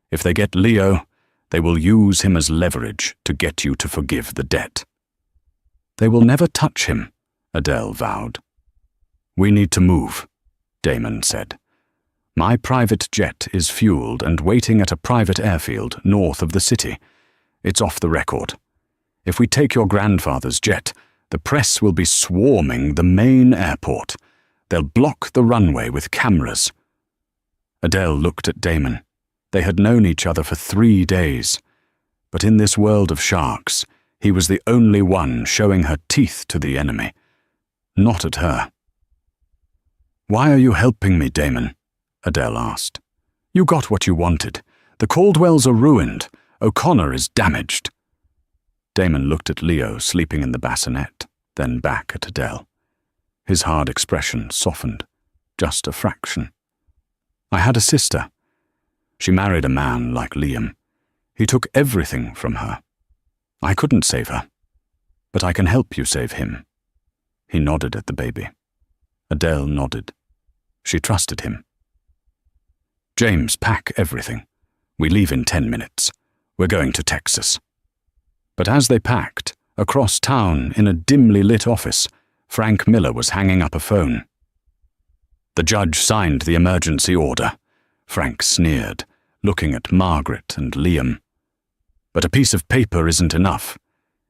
If they get Leo, they will use him as leverage to get you to forgive the debt." "They will never touch him," Adele vowed. "We need to move," Damon said. "My private jet is fueled and waiting at a private airfield north of the city. It's off the record. If we take your grandfather's jet, the press will be swarming the main airport. They'll block the runway with cameras." Adele looked at Damon. They had known each other for 3 days. But in this world of sharks, he was the only one showing her teeth to the enemy. Not at her. "Why are you helping me, Damon?" Adele asked. "You got what you wanted. The Caldwells are ruined. O'Connor is damaged." Damon looked at Leo sleeping in the bassinet, then back at Adele. His hard expression softened, just a fraction. "I had a sister. She married a man like Liam. He took everything from her. I couldn't save her, but I can help you save him." He nodded at the baby. Adele nodded. She trusted him. "James, pack everything. We leave in 10 minutes. We're going to Texas." But as they packed, across town in a dimly lit office, Frank Miller was hanging up a phone. "The judge signed the emergency order," Frank sneered, looking at Margaret and Liam. "But a piece of paper isn't enough.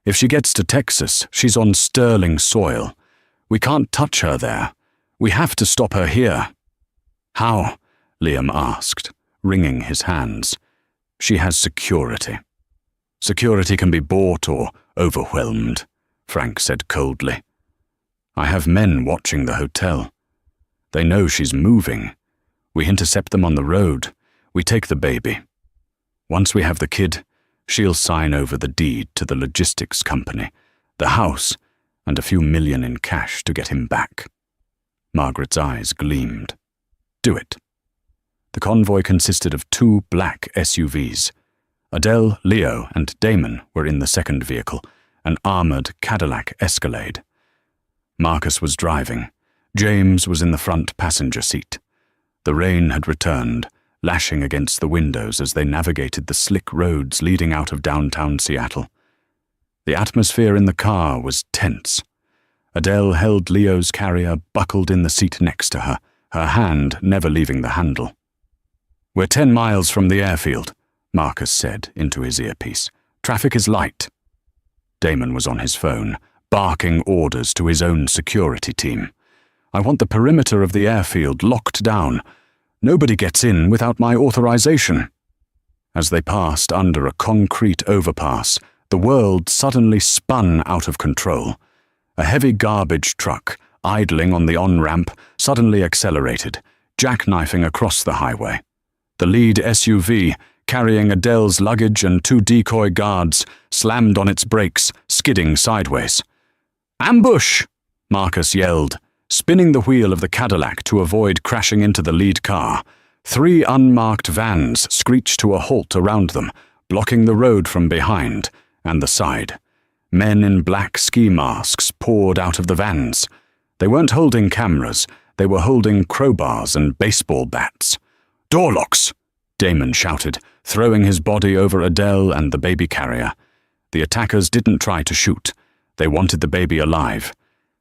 If she gets to Texas, she's on sterling soil. We can't touch her there. We have to stop her here." "How?" Liam asked, wringing his hands. "She has security." "Security can be bought or overwhelmed," Frank said coldly. "I have men watching the hotel. They know she's moving. We intercept them on the road. We take the baby. Once we have the kid, she'll sign over the deed to the logistics company, the house, and a few million in cash to get him back." Margaret's eyes gleamed. Do it. The convoy consisted of 2 black SUVs. Adele, Leo, and Damon were in the second vehicle, an armoured Cadillac Escalade. Marcus was driving. James was in the front passenger seat. The rain had returned, lashing against the windows as they navigated the slick roads leading out of downtown Seattle. The atmosphere in the car was tense. Adele held Leo's carrier buckled in the seat next to her, her hand never leaving the handle. "We're 10 miles from the airfield," Marcus said into his earpiece. "Traffic is light." Damon was on his phone, barking orders to his own security team. "I want the perimeter of the airfield locked down. Nobody gets in without my authorization." As they passed under a concrete overpass, the world suddenly spun out of control. A heavy garbage truck, idling on the on-ramp, suddenly accelerated, jackknifing across the highway. The lead SUV, carrying Adele's luggage and 2 decoy guards, slammed on its brakes, skidding sideways. "Ambush!" Marcus yelled, spinning the wheel of the Cadillac to avoid crashing into the lead car. 3 unmarked vans screeched to a halt around them, blocking the road from behind and the side. Men in black ski masks poured out of the vans. They weren't holding cameras, they were holding crowbars and baseball bats. "Door locks!" Damon shouted, throwing his body over Adele and the baby carrier. The attackers didn't try to shoot. They wanted the baby alive.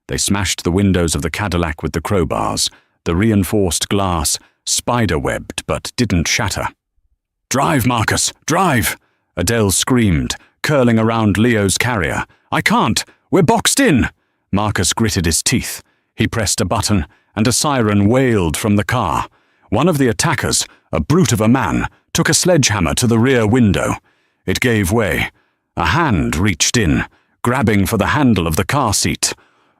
They smashed the windows of the Cadillac with the crowbars. The reinforced glass spider-webbed but didn't shatter. "Drive, Marcus, drive!" Adele screamed, curling around Leo's carrier. "I can't! We're boxed in!" Marcus gritted his teeth. He pressed a button, and a siren wailed from the car. One of the attackers, a brute of a man, took a sledgehammer to the rear window. It gave way. A hand reached in, grabbing for the handle of the car seat.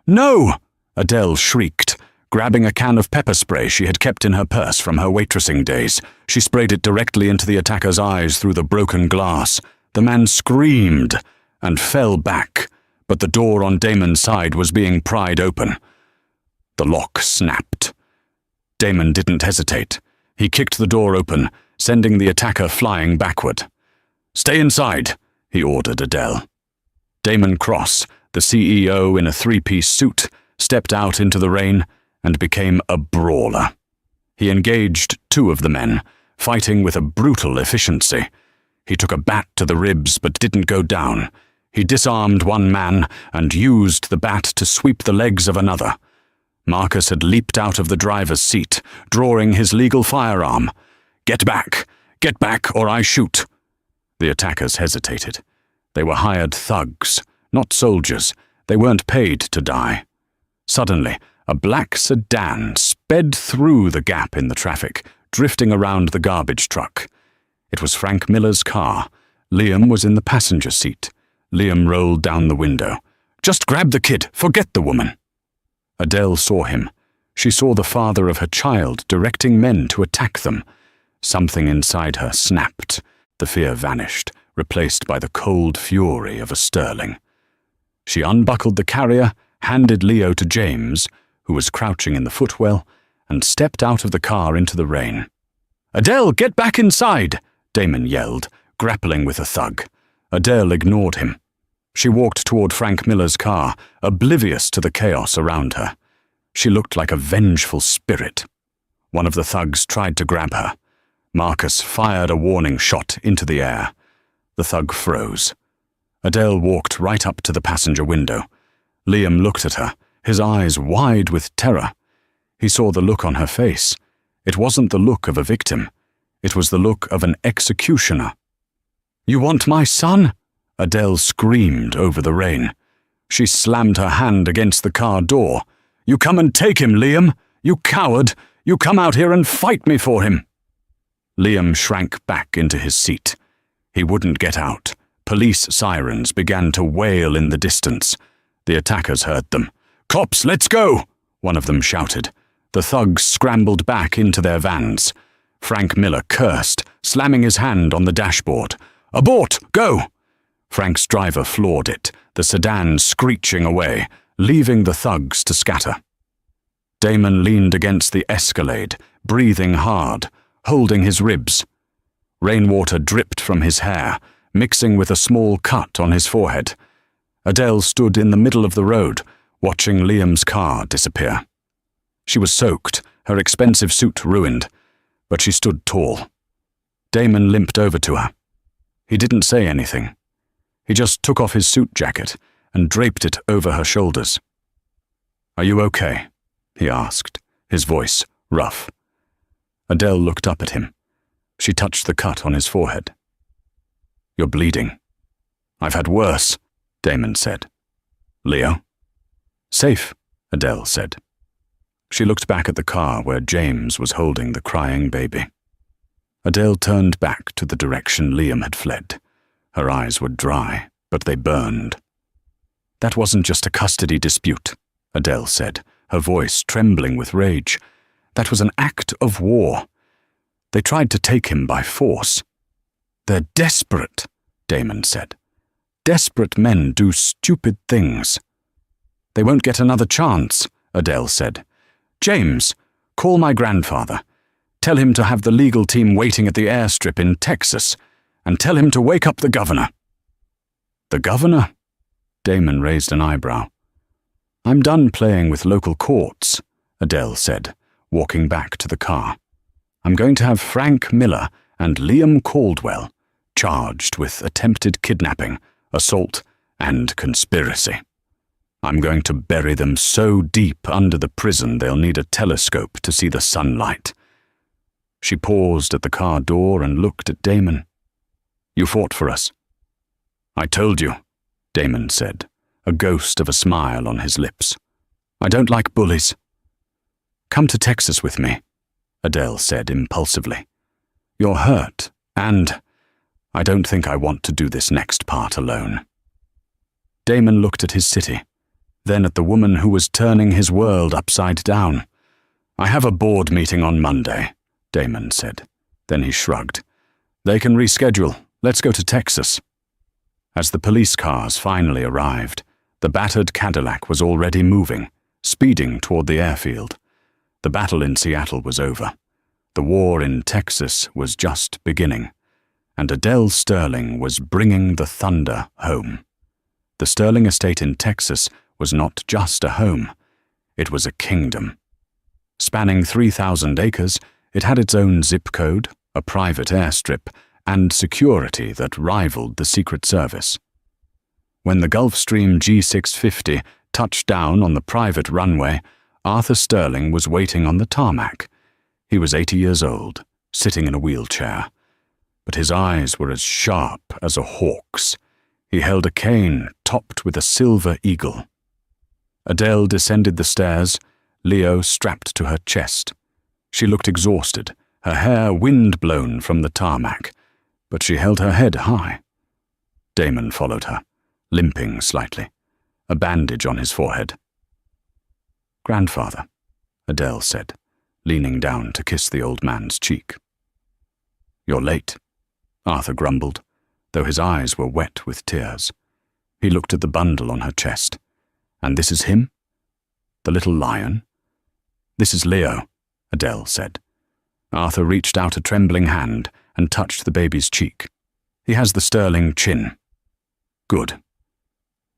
"No!" Adele shrieked. Grabbing a can of pepper spray she had kept in her purse from her waitressing days, she sprayed it directly into the attacker's eyes through the broken glass. The man screamed and fell back, but the door on Damon's side was being pried open. The lock snapped. Damon didn't hesitate. He kicked the door open, sending the attacker flying backward. "Stay inside," he ordered Adele. Damon Cross, the CEO in a 3-piece suit, stepped out into the rain and became a brawler. He engaged 2 of the men, fighting with a brutal efficiency. He took a bat to the ribs but didn't go down. He disarmed one man and used the bat to sweep the legs of another. Marcus had leaped out of the driver's seat, drawing his legal firearm. Get back, or I shoot." The attackers hesitated. They were hired thugs, not soldiers. They weren't paid to die. Suddenly, a black sedan sped through the gap in the traffic, drifting around the garbage truck. It was Frank Miller's car. Liam was in the passenger seat. Liam rolled down the window. "Just grab the kid, forget the woman." Adele saw him. She saw the father of her child directing men to attack them. Something inside her snapped. The fear vanished, replaced by the cold fury of a Sterling. She unbuckled the carrier, handed Leo to James, who was crouching in the footwell, and stepped out of the car into the rain. "Adele, get back inside!" Damon yelled, grappling with a thug. Adele ignored him. She walked toward Frank Miller's car, oblivious to the chaos around her. She looked like a vengeful spirit. One of the thugs tried to grab her. Marcus fired a warning shot into the air. The thug froze. Adele walked right up to the passenger window. Liam looked at her, his eyes wide with terror. He saw the look on her face. It wasn't the look of a victim. It was the look of an executioner. "You want my son?" Adele screamed over the rain. She slammed her hand against the car door. "You come and take him, Liam! You coward! You come out here and fight me for him!" Liam shrank back into his seat. He wouldn't get out. Police sirens began to wail in the distance. The attackers heard them. "Cops, let's go!" one of them shouted. The thugs scrambled back into their vans. Frank Miller cursed, slamming his hand on the dashboard. "Abort! Go!" Frank's driver floored it, the sedan screeching away, leaving the thugs to scatter. Damon leaned against the escalade, breathing hard, holding his ribs. Rainwater dripped from his hair, mixing with a small cut on his forehead. Adele stood in the middle of the road, watching Liam's car disappear. She was soaked, her expensive suit ruined, but she stood tall. Damon limped over to her. He didn't say anything. He just took off his suit jacket and draped it over her shoulders. "Are you okay?" he asked, his voice rough. Adele looked up at him. She touched the cut on his forehead. "You're bleeding." "I've had worse," Damon said. "Leo?" "Safe," Adele said. She looked back at the car where James was holding the crying baby. Adele turned back to the direction Liam had fled. Her eyes were dry, but they burned. "That wasn't just a custody dispute," Adele said, her voice trembling with rage. "That was an act of war. They tried to take him by force." "They're desperate," Damon said. "Desperate men do stupid things." "They won't get another chance," Adele said. "James, call my grandfather. Tell him to have the legal team waiting at the airstrip in Texas, and tell him to wake up the governor." "The governor?" Damon raised an eyebrow. "I'm done playing with local courts," Adele said, walking back to the car. "I'm going to have Frank Miller and Liam Caldwell charged with attempted kidnapping, assault, and conspiracy. I'm going to bury them so deep under the prison they'll need a telescope to see the sunlight." She paused at the car door and looked at Damon. "You fought for us." "I told you," Damon said, a ghost of a smile on his lips. "I don't like bullies." "Come to Texas with me," Adele said impulsively. "You're hurt, and I don't think I want to do this next part alone." Damon looked at his city, then at the woman who was turning his world upside down. "I have a board meeting on Monday," Damon said. Then he shrugged. "They can reschedule. Let's go to Texas." As the police cars finally arrived, the battered Cadillac was already moving, speeding toward the airfield. The battle in Seattle was over. The war in Texas was just beginning, and Adele Sterling was bringing the thunder home. The Sterling estate in Texas was not just a home. It was a kingdom. Spanning 3,000 acres, it had its own zip code, a private airstrip, and security that rivaled the Secret Service. When the Gulfstream G650 touched down on the private runway, Arthur Sterling was waiting on the tarmac. He was 80 years old, sitting in a wheelchair, but his eyes were as sharp as a hawk's. He held a cane topped with a silver eagle. Adele descended the stairs, Leo strapped to her chest. She looked exhausted, her hair wind-blown from the tarmac, but she held her head high. Damon followed her, limping slightly, a bandage on his forehead. "Grandfather," Adele said, leaning down to kiss the old man's cheek. "You're late," Arthur grumbled, though his eyes were wet with tears. He looked at the bundle on her chest. "And this is him? The little lion?" "This is Leo," Adele said. Arthur reached out a trembling hand and touched the baby's cheek. "He has the Sterling chin." "Good.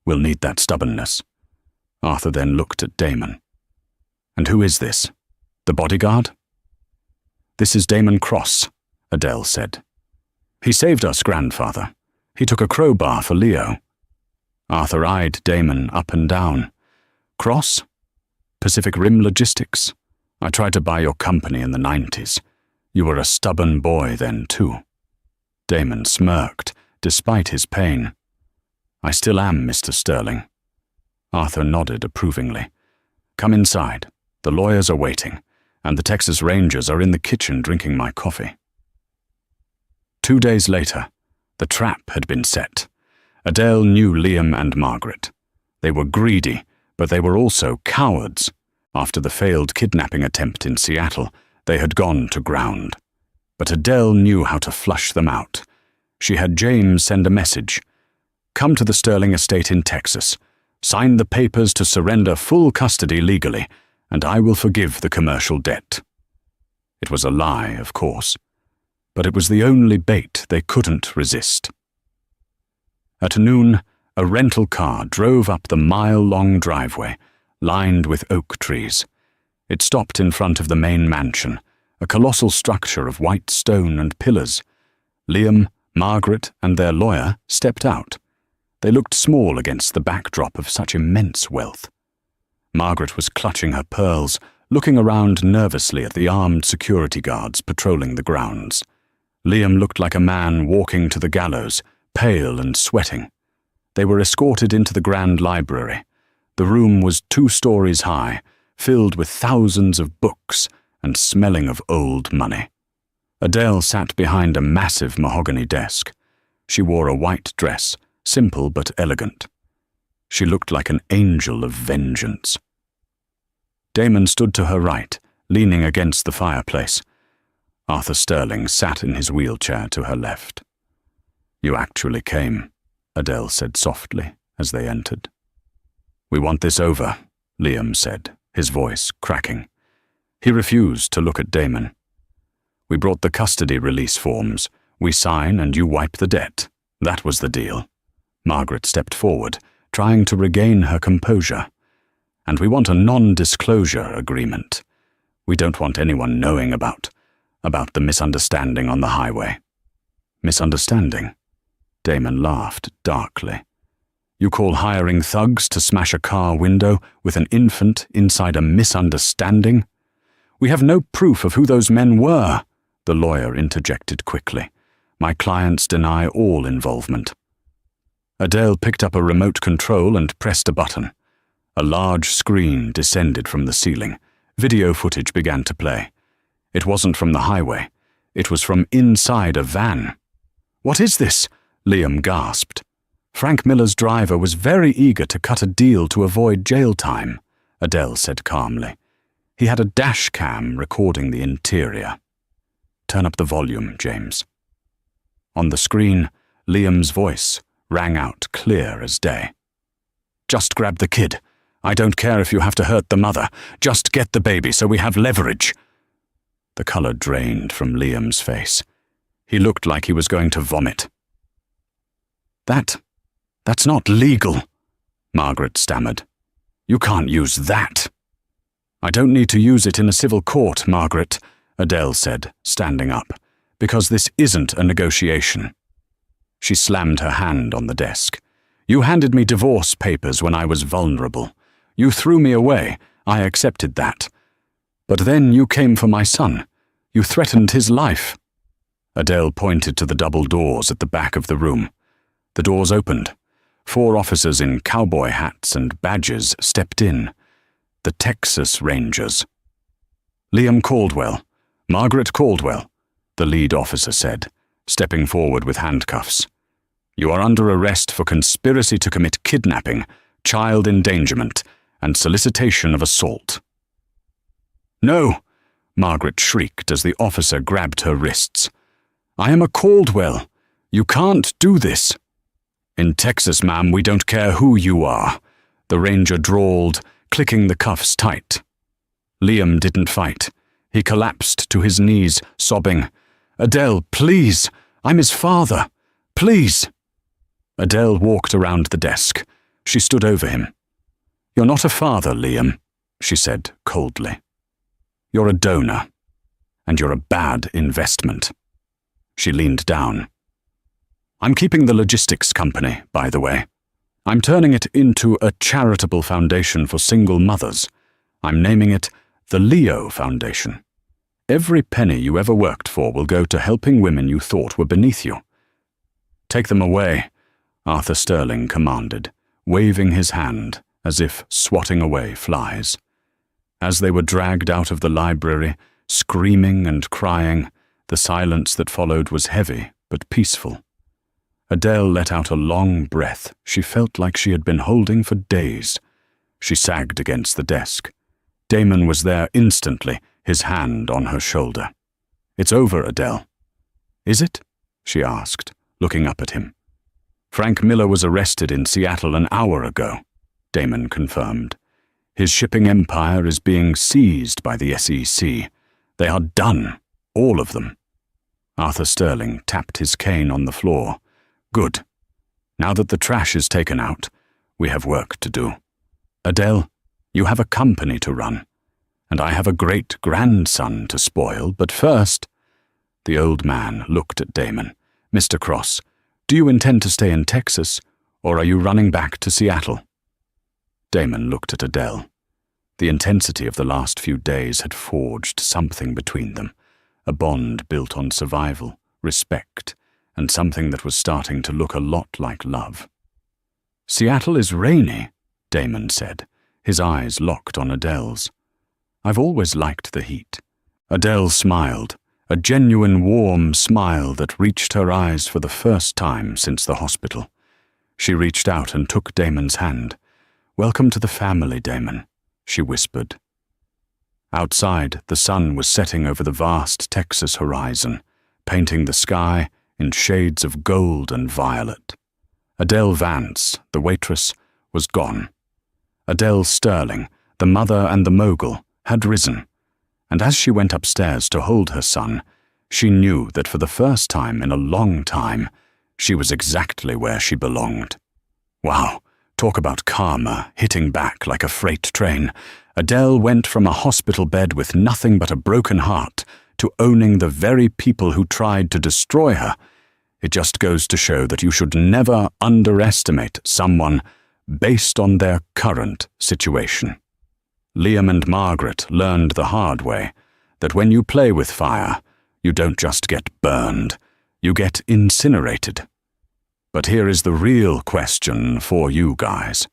We'll need that stubbornness." Arthur then looked at Damon. "And who is this? The bodyguard?" "This is Damon Cross," Adele said. "He saved us, grandfather. He took a crowbar for Leo." Arthur eyed Damon up and down. "Cross? Pacific Rim Logistics. I tried to buy your company in the 90s. You were a stubborn boy then, too." Damon smirked, despite his pain. "I still am, Mr. Sterling." Arthur nodded approvingly. "Come inside. The lawyers are waiting, and the Texas Rangers are in the kitchen drinking my coffee." 2 days later, the trap had been set. Adele knew Liam and Margaret. They were greedy, but they were also cowards. After the failed kidnapping attempt in Seattle, they had gone to ground. But Adele knew how to flush them out. She had James send a message. "Come to the Sterling estate in Texas. Sign the papers to surrender full custody legally, and I will forgive the commercial debt." It was a lie, of course, but it was the only bait they couldn't resist. At noon, a rental car drove up the mile-long driveway, lined with oak trees. It stopped in front of the main mansion, a colossal structure of white stone and pillars. Liam, Margaret, and their lawyer stepped out. They looked small against the backdrop of such immense wealth. Margaret was clutching her pearls, looking around nervously at the armed security guards patrolling the grounds. Liam looked like a man walking to the gallows, pale and sweating. They were escorted into the grand library. The room was 2 stories high, filled with thousands of books and smelling of old money. Adele sat behind a massive mahogany desk. She wore a white dress, simple but elegant. She looked like an angel of vengeance. Damon stood to her right, leaning against the fireplace. Arthur Sterling sat in his wheelchair to her left. "You actually came," Adele said softly as they entered. "We want this over," Liam said, his voice cracking. He refused to look at Damon. "We brought the custody release forms. We sign and you wipe the debt. That was the deal." Margaret stepped forward, trying to regain her composure. "And we want a non-disclosure agreement. We don't want anyone knowing about the misunderstanding on the highway." "Misunderstanding?" Damon laughed darkly. "You call hiring thugs to smash a car window with an infant inside a misunderstanding?" "We have no proof of who those men were," the lawyer interjected quickly. "My clients deny all involvement." Adele picked up a remote control and pressed a button. A large screen descended from the ceiling. Video footage began to play. It wasn't from the highway. It was from inside a van. "What is this?" Liam gasped. "Frank Miller's driver was very eager to cut a deal to avoid jail time," Adele said calmly. "He had a dash cam recording the interior." "Turn up the volume, James." On the screen, Liam's voice rang out clear as day. "Just grab the kid. I don't care if you have to hurt the mother. Just get the baby so we have leverage." The color drained from Liam's face. He looked like he was going to vomit. That's not legal," Margaret stammered. "You can't use that." "I don't need to use it in a civil court, Margaret," Adele said, standing up, "because this isn't a negotiation." She slammed her hand on the desk. "You handed me divorce papers when I was vulnerable. You threw me away. I accepted that. But then you came for my son. You threatened his life." Adele pointed to the double doors at the back of the room. The doors opened. 4 officers in cowboy hats and badges stepped in. The Texas Rangers. "Liam Caldwell, Margaret Caldwell," the lead officer said, stepping forward with handcuffs. "You are under arrest for conspiracy to commit kidnapping, child endangerment, and solicitation of assault." "No!" Margaret shrieked as the officer grabbed her wrists. "I am a Caldwell. You can't do this." "In Texas, ma'am, we don't care who you are," the ranger drawled, clicking the cuffs tight. Liam didn't fight. He collapsed to his knees, sobbing, "Adele, please! I'm his father! Please!" Adele walked around the desk. She stood over him. "You're not a father, Liam," she said coldly. "You're a donor, and you're a bad investment." She leaned down. "I'm keeping the logistics company, by the way. I'm turning it into a charitable foundation for single mothers. I'm naming it the Leo Foundation. Every penny you ever worked for will go to helping women you thought were beneath you." "Take them away," Arthur Sterling commanded, waving his hand as if swatting away flies. As they were dragged out of the library, screaming and crying, the silence that followed was heavy but peaceful. Adele let out a long breath she felt like she had been holding for days. She sagged against the desk. Damon was there instantly, his hand on her shoulder. "It's over, Adele." "Is it?" she asked, looking up at him. "Frank Miller was arrested in Seattle an hour ago," Damon confirmed. His shipping empire is being seized by the SEC. They are done, all of them. Arthur Sterling tapped his cane on the floor. Good. Now that the trash is taken out, we have work to do. Adele, you have a company to run, and I have a great-grandson to spoil, but first— The old man looked at Damon. Mr. Cross, do you intend to stay in Texas, or are you running back to Seattle? Damon looked at Adele. The intensity of the last few days had forged something between them, a bond built on survival, respect, and something that was starting to look a lot like love. Seattle is rainy, Damon said, his eyes locked on Adele's. I've always liked the heat. Adele smiled, a genuine warm smile that reached her eyes for the first time since the hospital. She reached out and took Damon's hand. Welcome to the family, Damon, she whispered. Outside, the sun was setting over the vast Texas horizon, painting the sky in shades of gold and violet. Adele Vance, the waitress, was gone. Adele Sterling, the mother and the mogul, had risen, and as she went upstairs to hold her son, she knew that for the first time in a long time, she was exactly where she belonged. Wow, talk about karma hitting back like a freight train. Adele went from a hospital bed with nothing but a broken heart to owning the very people who tried to destroy her. It just goes to show that you should never underestimate someone based on their current situation. Liam and Margaret learned the hard way that when you play with fire, you don't just get burned, you get incinerated. But here is the real question for you guys.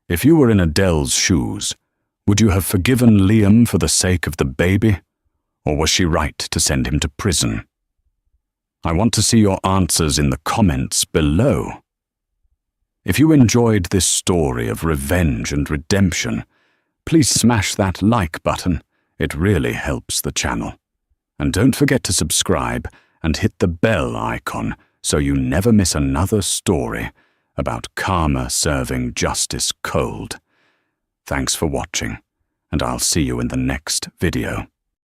If you were in Adele's shoes, would you have forgiven Liam for the sake of the baby? Or was she right to send him to prison? I want to see your answers in the comments below. If you enjoyed this story of revenge and redemption, please smash that like button. It really helps the channel. And don't forget to subscribe and hit the bell icon so you never miss another story about karma serving justice cold. Thanks for watching, and I'll see you in the next video.